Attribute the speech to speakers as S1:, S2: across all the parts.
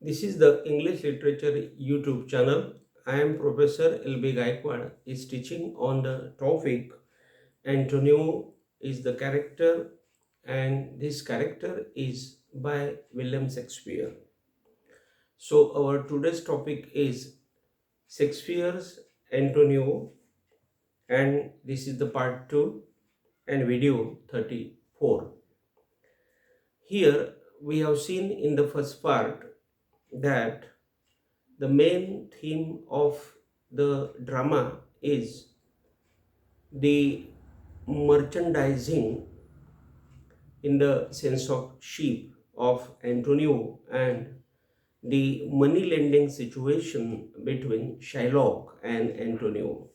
S1: This is the English Literature YouTube channel. I am Prof.L.B.Gayakawad is teaching on the topic Antonio is the character, and this character is by William Shakespeare. So our today's topic is Shakespeare's Antonio, and this is the part 2 and video 34. Here we have seen in the first part that the main theme of the drama is the merchandising in the sense of sheep of Antonio and the money lending situation between Shylock and Antonio.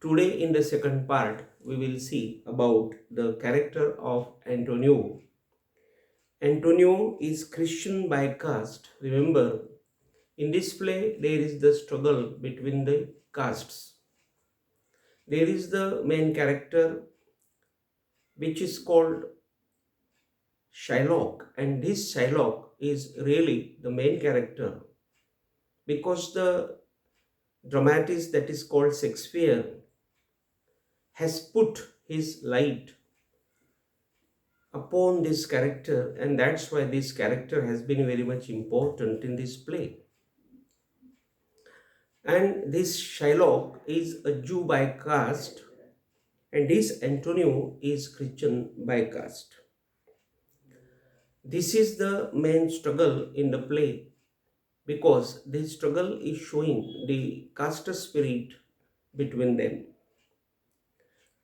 S1: Today in the second part we will see about the character of Antonio. Antonio is Christian by caste. Remember, in this play there is the struggle between the castes. There is the main character which is called Shylock, and this Shylock is really the main character because the dramatist that is called Shakespeare has put his light upon this character, and that's why this character has been very much important in this play. And this Shylock is a Jew by caste, and this Antonio is Christian by caste. This is the main struggle in the play because this struggle is showing the caste spirit between them.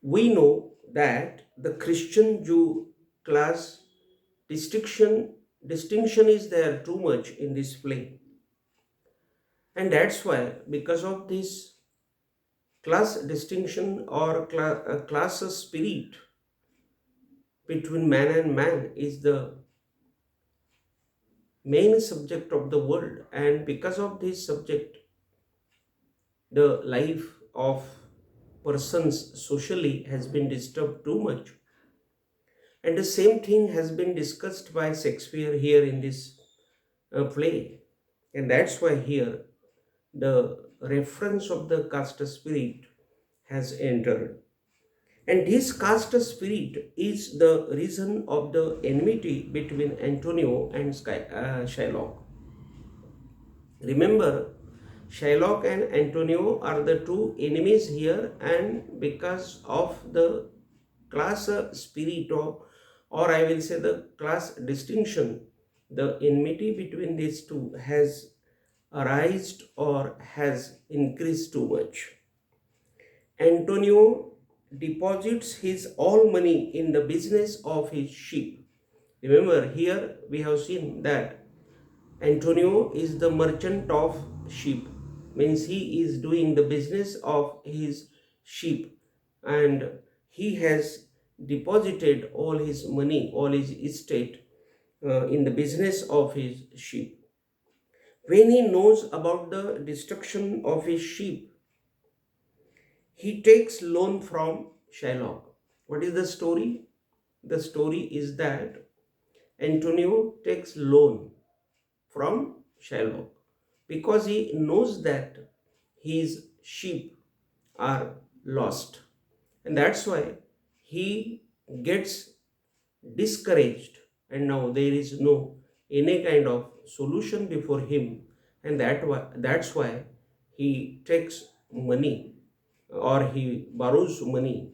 S1: We know that the Christian Jew class distinction is there too much in this play. And that's why, because of this class distinction or class spirit between man and man is the main subject of the world, and because of this subject the life of persons socially has been disturbed too much. And the same thing has been discussed by Shakespeare here in this play, and that's why here the reference of the caste spirit has entered. And this caste spirit is the reason of the enmity between Antonio and Shylock. Remember, Shylock and Antonio are the two enemies here, and because of the class spirit, or I will say the class distinction, the enmity between these two has arisen or has increased too much. Antonio deposits his all money in the business of his sheep. Remember, here we have seen that Antonio is the merchant of sheep, means he is doing the business of his sheep, and he has deposited all his money, all his estate in the business of his sheep. When he knows about the destruction of his sheep, he takes loan from Shylock. What is the story? The story is that Antonio takes loan from Shylock because he knows that his sheep are lost, and that's why he gets discouraged, and now there is no any kind of solution before him, and that's why he takes money, or he borrows money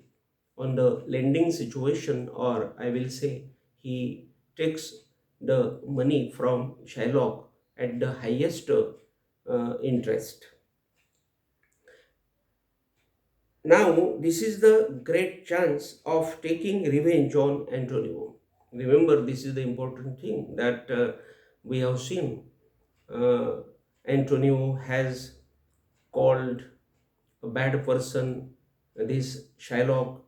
S1: on the lending situation, or I will say he takes the money from Shylock at the highest interest. Now, this is the great chance of taking revenge on Antonio. Remember, this is the important thing that we have seen. Antonio has called a bad person, this Shylock,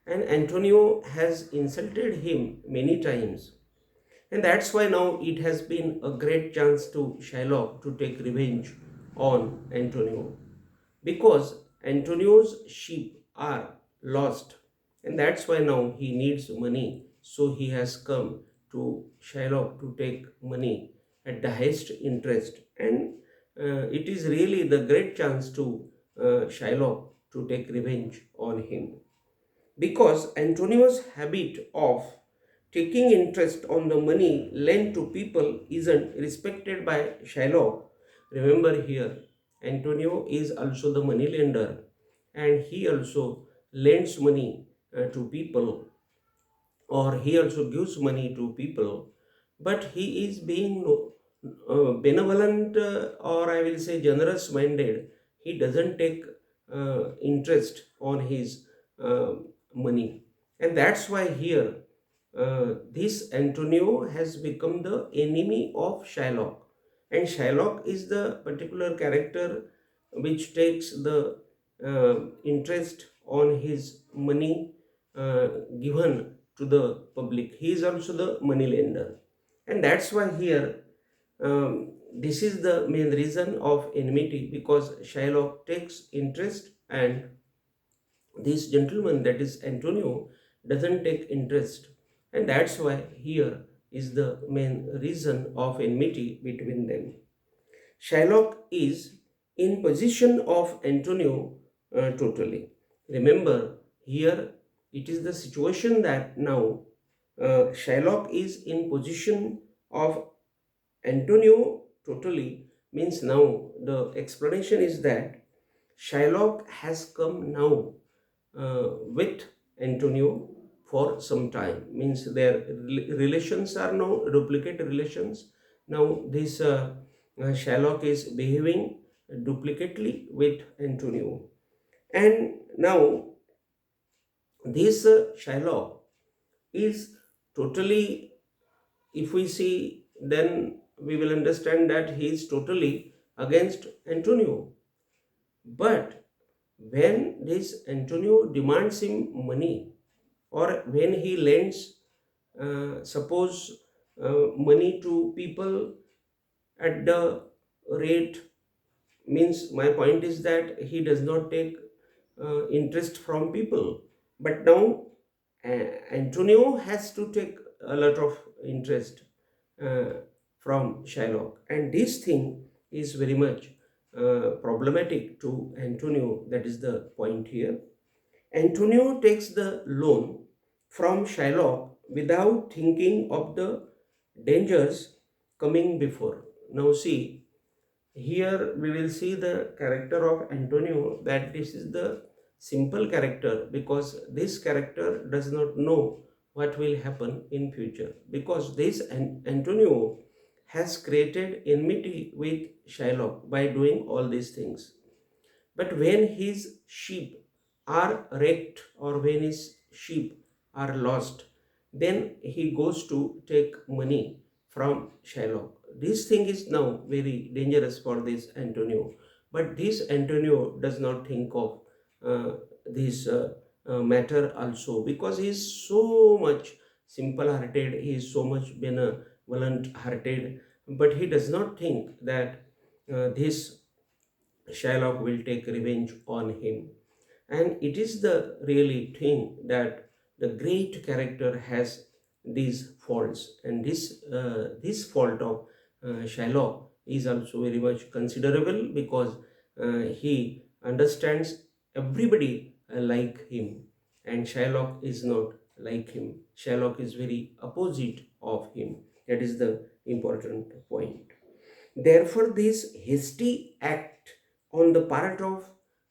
S1: and Antonio has insulted him many times. And that's why now it has been a great chance to Shylock to take revenge on Antonio, because Antonio's sheep are lost, and that's why now he needs money. So he has come to Shylock to take money at the highest interest, and it is really the great chance to Shylock to take revenge on him, because Antonio's habit of taking interest on the money lent to people isn't respected by Shylock. Remember here, Antonio is also the money lender, and he also lends money to people, or he also gives money to people, but he is being benevolent, or I will say generous minded. He doesn't take interest on his uh, money, and that's why here this Antonio has become the enemy of Shylock, and Shylock is the particular character which takes the interest on his money uh, given to the public. He is also the money lender, and that's why here this is the main reason of enmity, because Shylock takes interest and this gentleman, that is Antonio, doesn't take interest, and that's why here is the main reason of enmity between them. Shylock is in position of Antonio totally. Remember, here it is the situation that now Shylock is in position of Antonio totally, means now the explanation is that Shylock has come now with Antonio for some time, means their relations are now duplicate relations. Now this Shylock is behaving duplicately with Antonio, and now this Shylock is totally, if we see, then we will understand that he is totally against Antonio. But when this Antonio demands him money, or when he lends, suppose, money to people at the rate, means my point is that he does not take interest from people, but now Antonio has to take a lot of interest uh, from Shylock, and this thing is very much problematic to Antonio. That is the point here. Antonio takes the loan from Shylock without thinking of the dangers coming before. Now, see, here we will see the character of Antonio, that this is the simple character, because this character does not know what will happen in future, because this Antonio has created enmity with Shylock by doing all these things. But when his sheep are wrecked, or when his sheep are lost, then he goes to take money from Shylock. This thing is now very dangerous for this Antonio. But this Antonio does not think of this matter also, because he is so much simple hearted, he is so much benevolent hearted, but he does not think that this Shylock will take revenge on him. And it is the really thing that the great character has these faults, and this fault of Shylock is also very much considerable, because he understands everybody like him, and Shylock is not like him. Shylock is very opposite of him. That is the important point. Therefore, this hasty act on the part of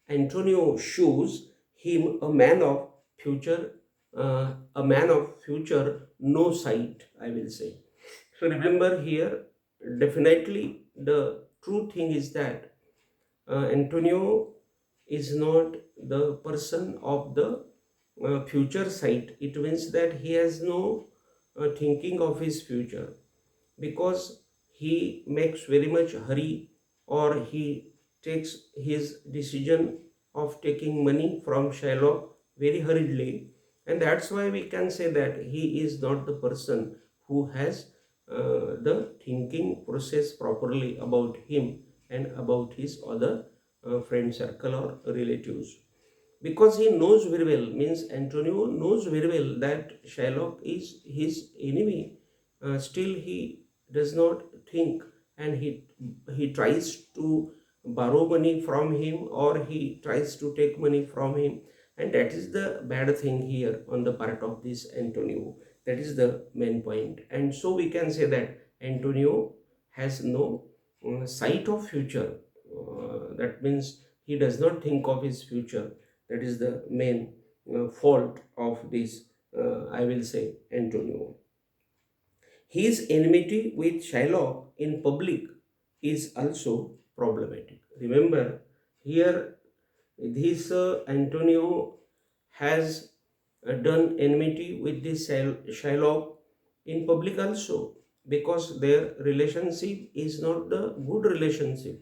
S1: Antonio shows him a man of future no sight, I will say. So remember here, definitely the true thing is that Antonio is not the person of the future sight. It means that he has no thinking of his future, because he makes very much hurry, or he takes his decision of taking money from Shylock very hurriedly, and that's why we can say that he is not the person who has the thinking process properly about him and about his other friend circle or relatives, because he knows very well, means Antonio knows very well that Shylock is his enemy. Still he does not think, and he tries to borrow money from him, or he tries to take money from him, and that is the bad thing here on the part of this Antonio. That is the main point. And so we can say that Antonio has no sight of future. That means he does not think of his future. That is the main fault of this, I will say, Antonio. His enmity with Shylock in public is also problematic. Remember, here this Antonio has done enmity with this Shylock in public also, because their relationship is not the good relationship.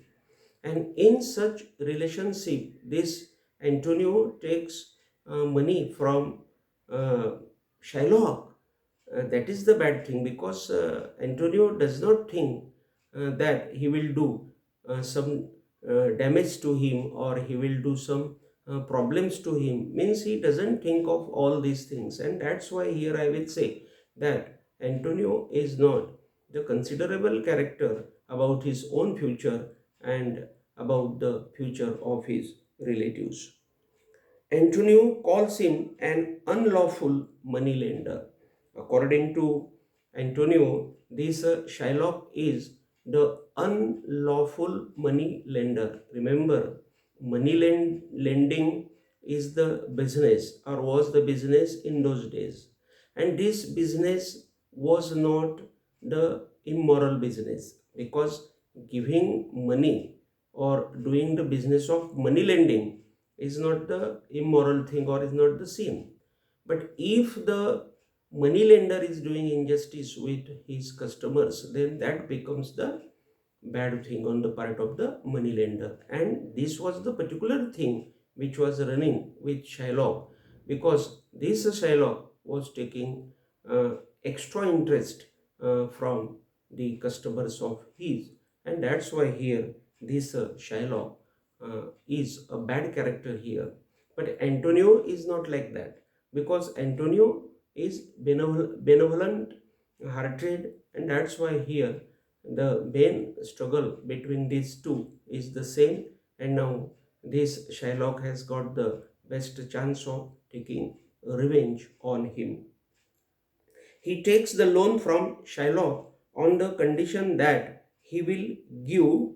S1: And in such relationship, this Antonio takes money from uh, Shylock. That is the bad thing, because Antonio does not think that he will do some damage to him, or he will do some problems to him. Means he doesn't think of all these things, and that's why here I will say that Antonio is not the considerable character about his own future and about the future of his relatives. Antonio calls him an unlawful moneylender. According to Antonio, this Shylock is the unlawful money lender. Remember, lending is the business, or was the business in those days. And this business was not the immoral business, because giving money or doing the business of money lending is not the immoral thing, or is not the sin. But if the money lender is doing injustice with his customers, then that becomes the bad thing on the part of the money lender. And this was the particular thing which was running with Shylock, because this Shylock was taking extra interest from the customers of his, and that's why here this Shylock is a bad character here. But Antonio is not like that, because Antonio is benevolent hearted, and that's why here the main struggle between these two is the same. And now this Shylock has got the best chance of taking revenge on him. He takes the loan from Shylock on the condition that he will give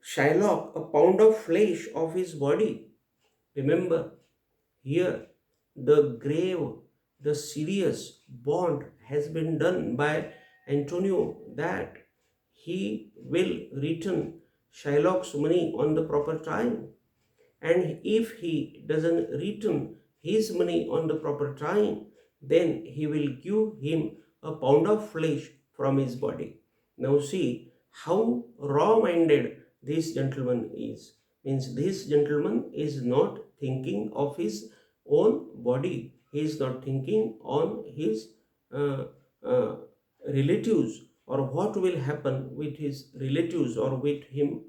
S1: Shylock a pound of flesh of his body. Remember, here the grave, the serious bond has been done by Antonio, that he will return Shylock's money on the proper time. And if he doesn't return his money on the proper time, then he will give him a pound of flesh from his body. Now see how raw-minded this gentleman is. Means this gentleman is not thinking of his own body. He is not thinking on his uh, uh, relatives, or what will happen with his relatives, or with him,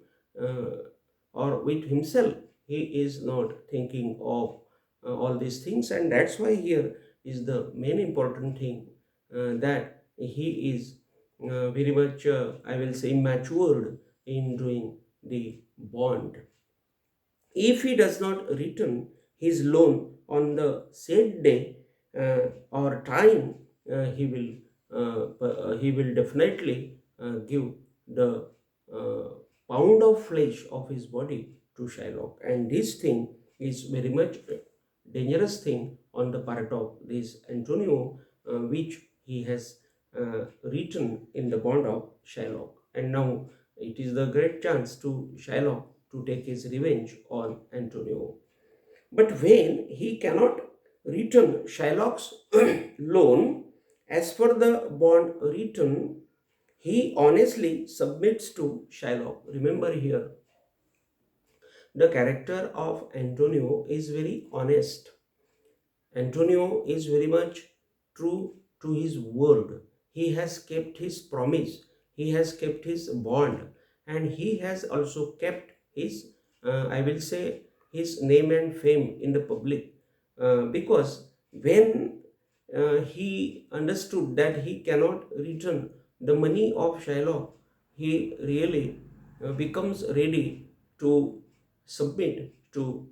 S1: or with himself. He is not thinking of all these things, and that's why here is the main important thing, that he is very much, I will say, matured in doing the bond. If he does not return his loan on the said day or time, he will definitely give the uh, pound of flesh of his body to Shylock. And this thing is very much dangerous thing on the part of this Antonio, which he has written in the bond of Shylock. And now it is the great chance to Shylock to take his revenge on Antonio. But when he cannot return Shylock's loan as per the bond written, he honestly submits to Shylock. Remember here, the character of Antonio is very honest. Antonio is very much true to his word. He has kept his promise, he has kept his bond, and he has also kept his, I will say, his name and fame in the public. Because when he understood that he cannot return the money of Shylock, he really becomes ready to submit to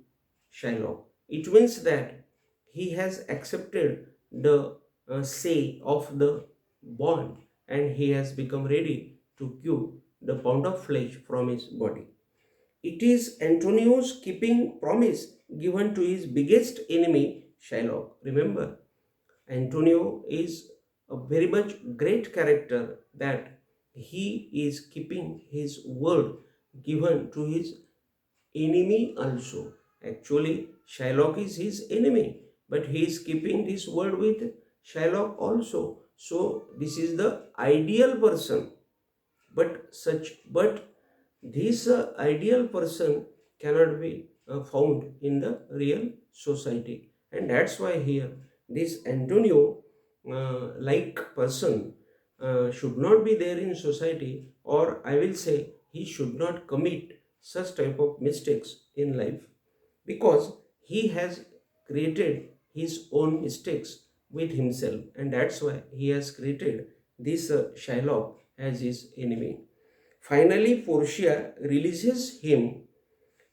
S1: Shylock. It means that he has accepted the say of the bond, and he has become ready to give the pound of flesh from his body. It is Antonio's keeping promise given to his biggest enemy, Shylock. Remember, Antonio is a very much great character, that he is keeping his word given to his enemy also. Actually, Shylock is his enemy, but he is keeping this word with Shylock also. So this is the ideal person, but this ideal person cannot be found in the real society, and that's why here this Antonio like person should not be there in society, or I will say he should not commit such type of mistakes in life, because he has created his own mistakes with himself, and that's why he has created this Shylock as his enemy. Finally, Portia releases him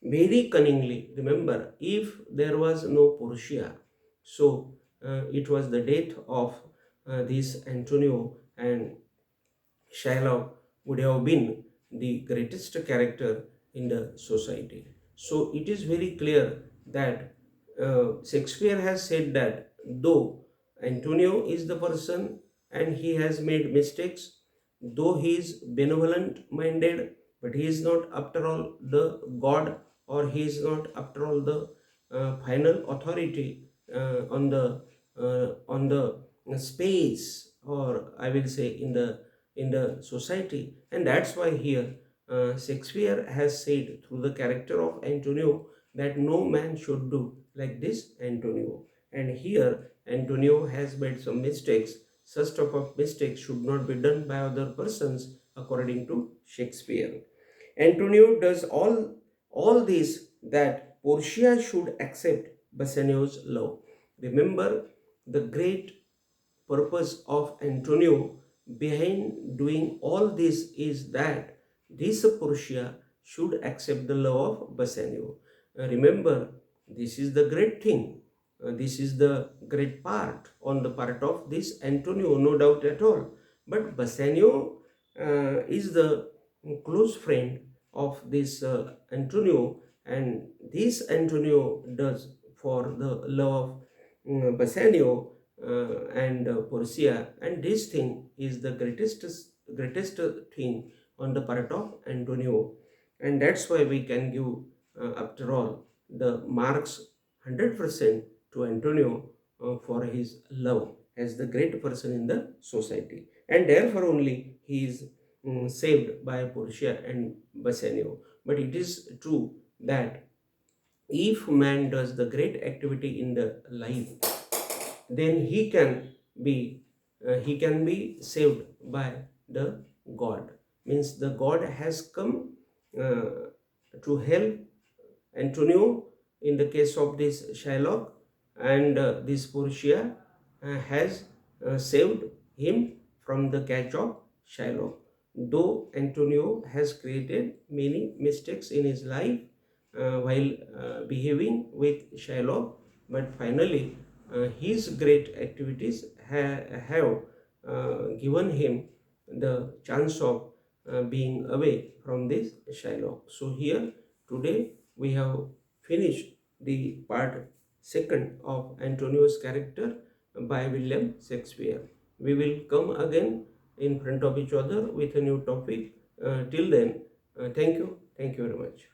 S1: very cunningly. Remember, if there was no Portia, so it was the death of this Antonio, and Shylock would have been the greatest character in the society. So it is very clear that Shakespeare has said that though Antonio is the person and he has made mistakes, though he is benevolent minded, but he is not after all the God, or he is not after all the final authority on the space, or I will say in the society. And that's why here Shakespeare has said through the character of Antonio that no man should do like this Antonio. And here Antonio has made some mistakes. Such type of mistakes should not be done by other persons according to Shakespeare. Antonio does all this that Portia should accept Bassanio's love. Remember, the great purpose of Antonio behind doing all this is that this Portia should accept the love of Bassanio. Remember, this is the great thing. This is the great part on the part of this Antonio, no doubt at all. But Bassanio is the close friend of this Antonio, and this Antonio does for the love of Bassanio and Portia, and this thing is the greatest thing on the part of Antonio, and that's why we can give after all the marks 100% to Antonio for his love as the great person in the society, and therefore only he is saved by Portia and Bassanio. But it is true that if man does the great activity in the life, then he can be saved by the God. Means the God has come to help Antonio in the case of this Shylock, and this Portia has saved him from the catch of Shylock. Though Antonio has created many mistakes in his life while behaving with Shylock, but finally his great activities have given him the chance of being away from this Shylock. So here today we have finished the part second of Antonio's character by William Shakespeare. We will come again in front of each other with a new topic. Till then, thank you very much.